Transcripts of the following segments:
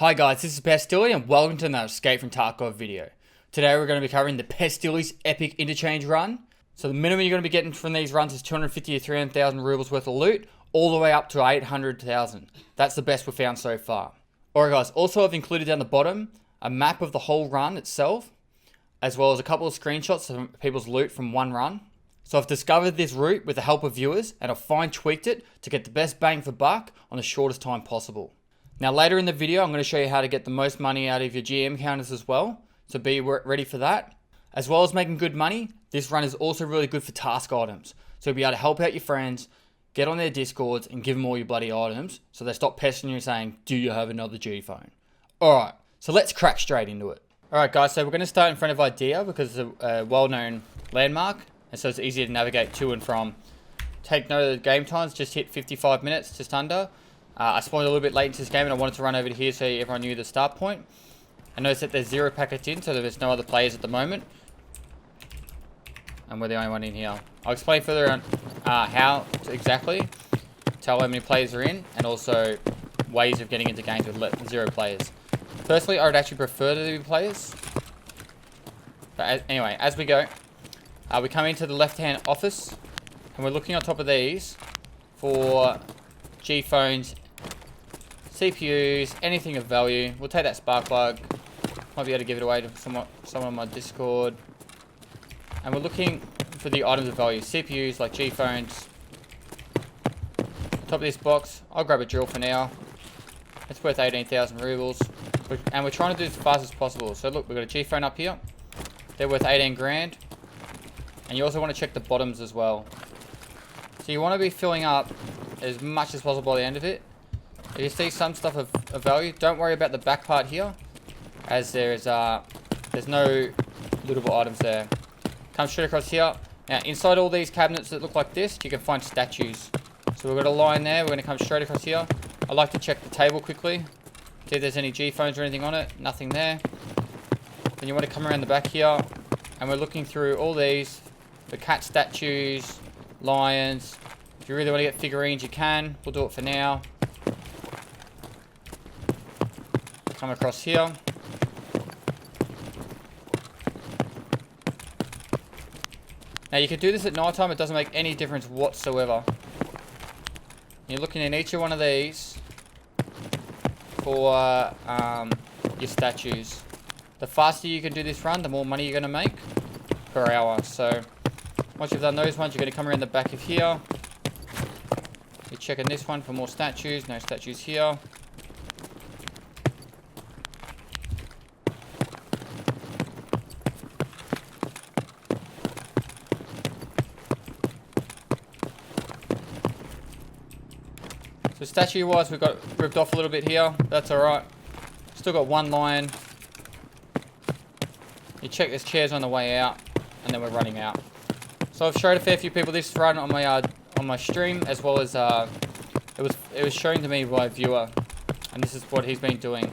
Hi guys, this is Pestily and welcome to another Escape from Tarkov video. Today we're going to be covering the Pestily's epic interchange run. So the minimum you're going to be getting from these runs is 250 to 300,000 rubles worth of loot, all the way up to 800,000. That's the best we've found so far. Alright guys, also I've included down the bottom a map of the whole run itself, as well as a couple of screenshots of people's loot from one run. So I've discovered this route with the help of viewers and I've fine-tweaked it to get the best bang for buck on the shortest time possible. Now later in the video, I'm going to show you how to get the most money out of your GM counters as well. So be ready for that. As well as making good money, this run is also really good for task items. So you'll be able to help out your friends, get on their discords and give them all your bloody items. So they stop pestering you saying, do you have another G phone? Alright, so let's crack straight into it. Alright guys, so we're going to start in front of Idea because it's a well-known landmark. And so it's easier to navigate to and from. Take note of the game times, just hit 55 minutes, just under. I spawned a little bit late into this game and I wanted to run over to here so everyone knew the start point. I noticed that there's 0 packets in, so there's no other players at the moment. And we're the only one in here. I'll explain further on how to exactly tell how many players are in, and also ways of getting into games with 0 players. Personally, I would actually prefer to do players. But anyway, as we go, we come into the left-hand office, and we're looking on top of these for G phones, CPUs, anything of value. We'll take that spark plug. Might be able to give it away to someone on my Discord. And we're looking for the items of value. CPUs like G phones. Top of this box, I'll grab a drill for now. It's worth 18,000 rubles. And we're trying to do this as fast as possible. So look, we've got a G phone up here. They're worth 18 grand. And you also want to check the bottoms as well. So you want to be filling up as much as possible by the end of it. If you see some stuff of value, don't worry about the back part here, as there's no lootable items there. Come straight across here. Now inside all these cabinets that look like this, you can find statues. So we've got a line there, we're going to come straight across here. I like to check the table quickly, see if there's any G phones or anything on it. Nothing there. Then you want to come around the back here, and we're looking through all these. The cat statues, lions. If you really want to get figurines, you can. We'll do it for now. Come across here. Now you can do this at night time. It doesn't make any difference whatsoever. You're looking in each one of these for your statues. The faster you can do this run, the more money you're going to make per hour. So once you've done those ones, you're going to come around the back of here. You're checking this one for more statues. No statues here. So statue wise, we've got ripped off a little bit here. That's alright. Still got one lion. You check there's chairs on the way out, and then we're running out. So I've showed a fair few people this run on my stream, as well as it was shown to me by a viewer, and this is what he's been doing.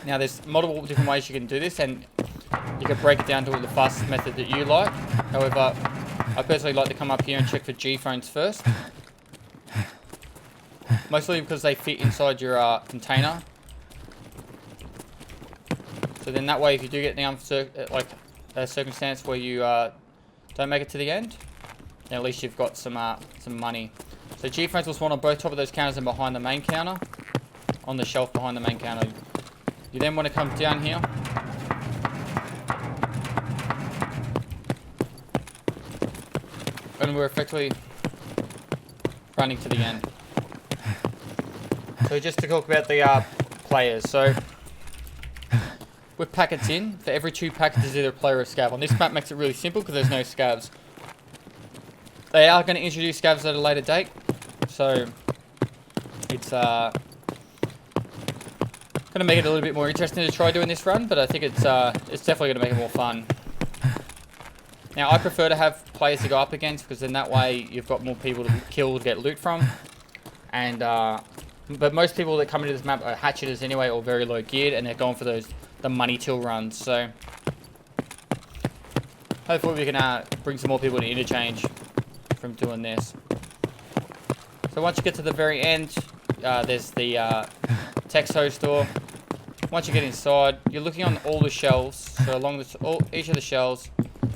Now there's multiple different ways you can do this, and you can break it down to the fastest method that you like. However, I personally like to come up here and check for G phones first, mostly because they fit inside your container. So then that way, if you do get a circumstance where you don't make it to the end, then at least you've got some money. So G phones will spawn on both top of those counters and behind the main counter, on the shelf behind the main counter. You then want to come down here. And we're effectively running to the end. So just to talk about the players. So with packets in, for every 2 packets is either a player or a scav. On this map makes it really simple because there's no scavs. They are going to introduce scavs at a later date, so it's going to make it a little bit more interesting to try doing this run, but I think it's definitely going to make it more fun. Now I prefer to have players to go up against, because then that way you've got more people to kill to get loot from, and but most people that come into this map are hatcheters anyway, or very low geared, and they're going for the money till runs. So hopefully we can bring some more people to Interchange from doing this. So once you get to the very end, there's the Texho store. Once you get inside, you're looking on all the shelves, so along each of the shelves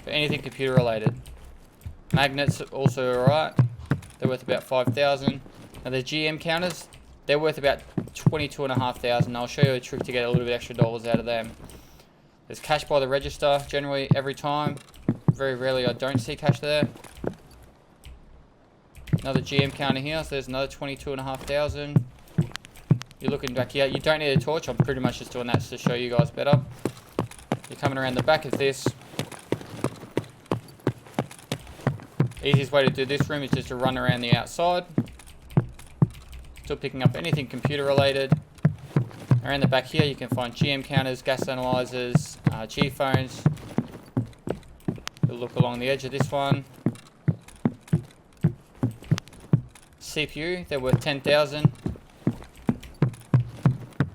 for anything computer related. Magnets also alright. They're worth about 5,000. Now the GM counters, they're worth about 22,500. I'll show you a trick to get a little bit extra dollars out of them. There's cash by the register, generally every time. Very rarely I don't see cash there. Another GM counter here, so there's another 22,500. You're looking back here, you don't need a torch, I'm pretty much just doing that to show you guys better. You're coming around the back of this. Easiest way to do this room is just to run around the outside. Still picking up anything computer related. Around the back here you can find GM counters, gas analyzers, G phones. You'll look along the edge of this one. CPU, they're worth 10,000.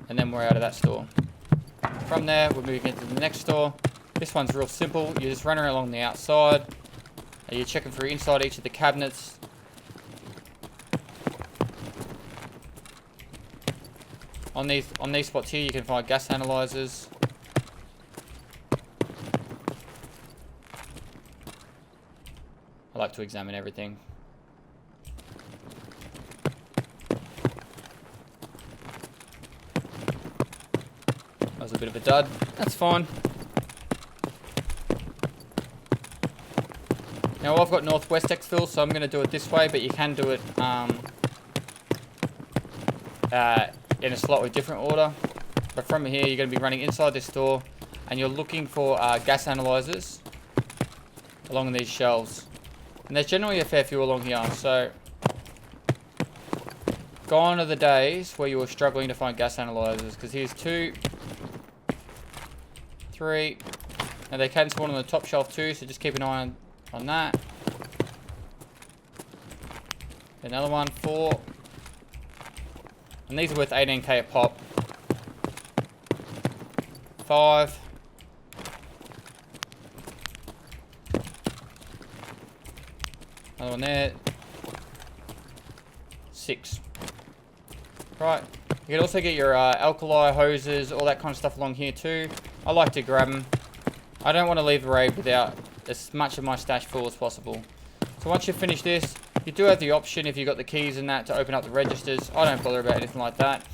And then we're out of that store. From there, we're moving into the next store. This one's real simple. You just run around along the outside. You're checking through inside each of the cabinets. On these spots here, you can find gas analyzers. I like to examine everything. That was a bit of a dud. That's fine. Now I've got Northwest exfil, so I'm going to do it this way, but you can do it in a slightly different order. But from here, you're going to be running inside this store, and you're looking for gas analyzers along these shelves. And there's generally a fair few along here, so gone are the days where you were struggling to find gas analyzers, because here's 2, 3, and they can spawn on the top shelf too, so just keep an eye on that. Another one, 4. And these are worth 18k a pop. 5. Another one there. 6. Right. You can also get your alkali hoses, all that kind of stuff along here too. I like to grab them. I don't want to leave the raid without as much of my stash full as possible. So once you finish this, you do have the option, if you've got the keys and that, to open up the registers. I don't bother about anything like that.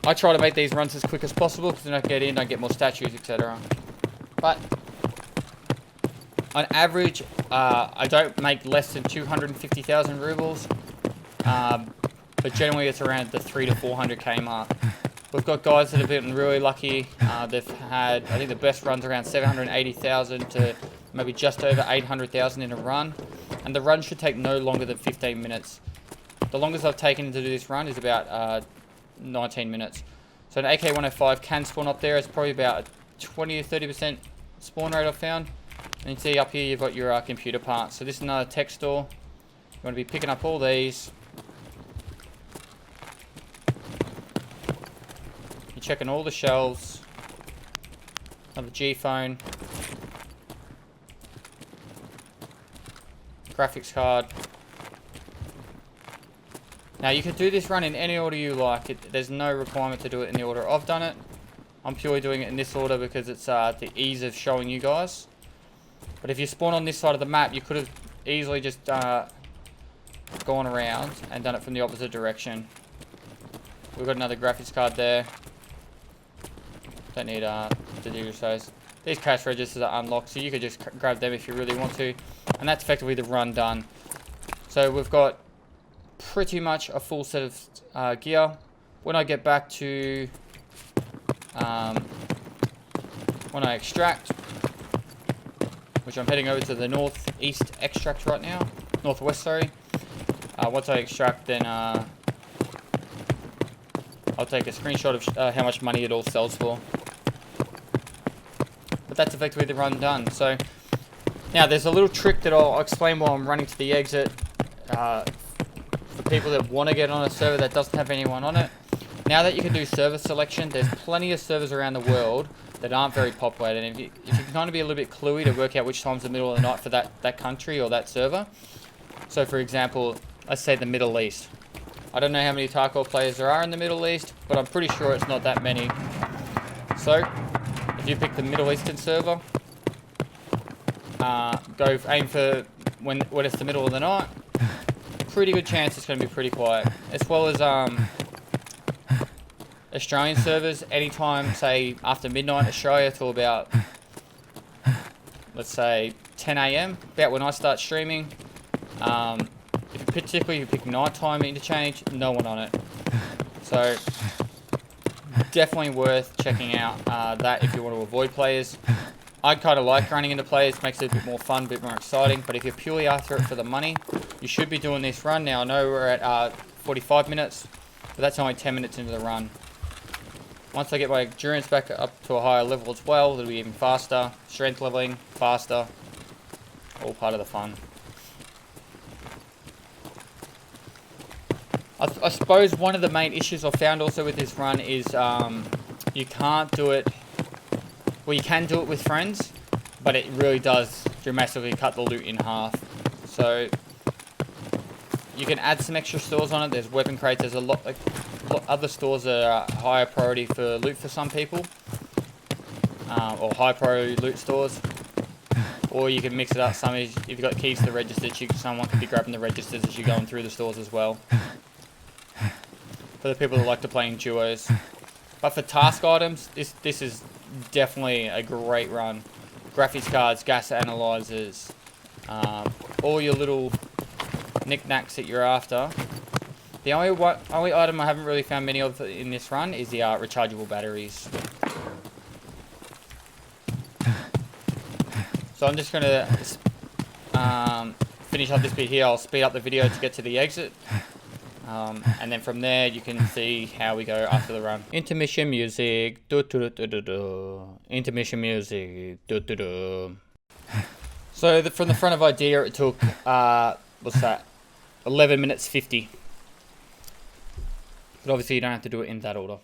I try to make these runs as quick as possible, because then I get in, don't get more statues, etc. But on average, I don't make less than 250,000 rubles. But generally it's around the 300 to 400k mark. We've got guys that have been really lucky. They've had, I think the best runs around 780,000 to maybe just over 800,000 in a run. And the run should take no longer than 15 minutes. The longest I've taken to do this run is about 19 minutes. So an AK-105 can spawn up there. It's probably about a 20 to 30% spawn rate I've found. And you can see up here you've got your computer parts. So this is another tech store. You want to be picking up all these. You're checking all the shelves. Another G phone. Graphics card. Now you can do this run in any order you like. There's no requirement to do it in the order I've done it. I'm purely doing it in this order because it's the ease of showing you guys. But if you spawn on this side of the map, you could have easily just gone around and done it from the opposite direction. We've got another graphics card there. Don't need to do those. These cash registers are unlocked, so you could just grab them if you really want to. And that's effectively the run done. So we've got pretty much a full set of gear. When I get back to when I extract, which I'm heading over to the northeast extract right now, northwest, sorry. Once I extract, then I'll take a screenshot of how much money it all sells for. But that's effectively the run done. So now there's a little trick that I'll explain while I'm running to the exit. For people that want to get on a server that doesn't have anyone on it. Now that you can do server selection, there's plenty of servers around the world that aren't very populated. And if you can kind of be a little bit cluey to work out which time's the middle of the night for that country or that server. So for example, let's say the Middle East. I don't know how many Tarkov players there are in the Middle East, but I'm pretty sure it's not that many. So, if you pick the Middle Eastern server, go aim for when it's the middle of the night. Pretty good chance it's going to be pretty quiet. As well as Australian servers, anytime, say, after midnight Australia till about, let's say, 10 AM, about when I start streaming. Particularly if you pick nighttime Interchange, no one on it. So, definitely worth checking out that if you want to avoid players. I kind of like running into players, makes it a bit more fun, a bit more exciting. But if you're purely after it for the money, you should be doing this run. Now, I know we're at 45 minutes, but that's only 10 minutes into the run. Once I get my endurance back up to a higher level as well, it'll be even faster. Strength leveling, faster. All part of the fun. I suppose one of the main issues I've found also with this run is you can't do it. Well, you can do it with friends, but it really does dramatically cut the loot in half. So you can add some extra stores on it. There's weapon crates. There's a lot other stores that are higher priority for loot for some people, or high priority loot stores. Or you can mix it up. If you've got keys to the registers, someone could be grabbing the registers as you're going through the stores as well. For the people that like to play in duos. But for task items, this is definitely a great run. Graphics cards, gas analyzers, all your little knickknacks that you're after. The only item I haven't really found many of in this run is the rechargeable batteries. So I'm just going to finish up this bit here. I'll speed up the video to get to the exit. And then from there you can see how we go after the run. Intermission music. Intermission music. So from the front of Idea it took, what's that? 11 minutes 50. But obviously you don't have to do it in that order.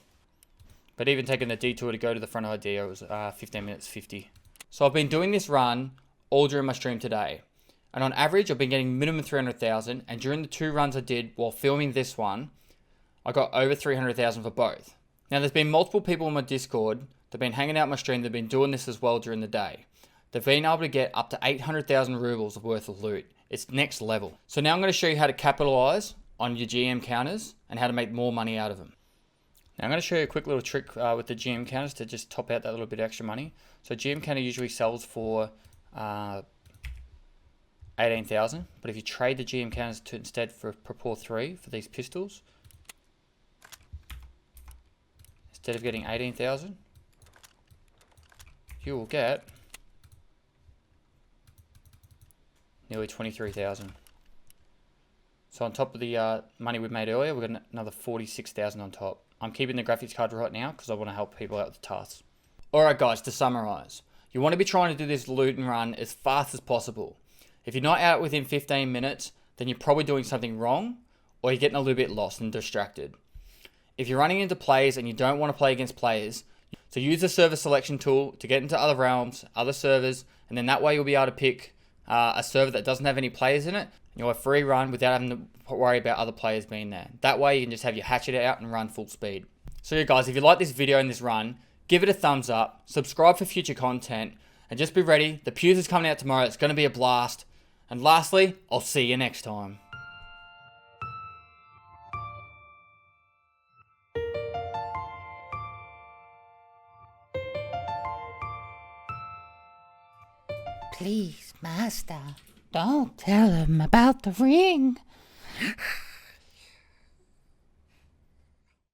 But even taking the detour to go to the front of Idea, it was 15 minutes 50. So I've been doing this run all during my stream today. And on average, I've been getting minimum 300,000. And during the 2 runs I did while filming this one, I got over 300,000 for both. Now, there's been multiple people on my Discord that have been hanging out my stream that have been doing this as well during the day. They've been able to get up to 800,000 rubles worth of loot. It's next level. So now I'm going to show you how to capitalize on your GM counters and how to make more money out of them. Now I'm going to show you a quick little trick with the GM counters to just top out that little bit of extra money. So GM counter usually sells for 18,000, but if you trade the GM counters to instead for Propor 3 for these pistols, instead of getting 18,000, you will get nearly 23,000. So on top of the money we made earlier, we've got another 46,000 on top. I'm keeping the graphics card right now because I want to help people out with the tasks. Alright guys, to summarize, you want to be trying to do this loot and run as fast as possible. If you're not out within 15 minutes, then you're probably doing something wrong, or you're getting a little bit lost and distracted. If you're running into players and you don't want to play against players, so use the server selection tool to get into other realms, other servers, and then that way you'll be able to pick a server that doesn't have any players in it. You'll have free run without having to worry about other players being there. That way you can just have your hatchet out and run full speed. So yeah guys, if you like this video and this run, give it a thumbs up, subscribe for future content, and just be ready. The Pews is coming out tomorrow. It's going to be a blast. And lastly, I'll see you next time. Please, master, don't tell him about the ring.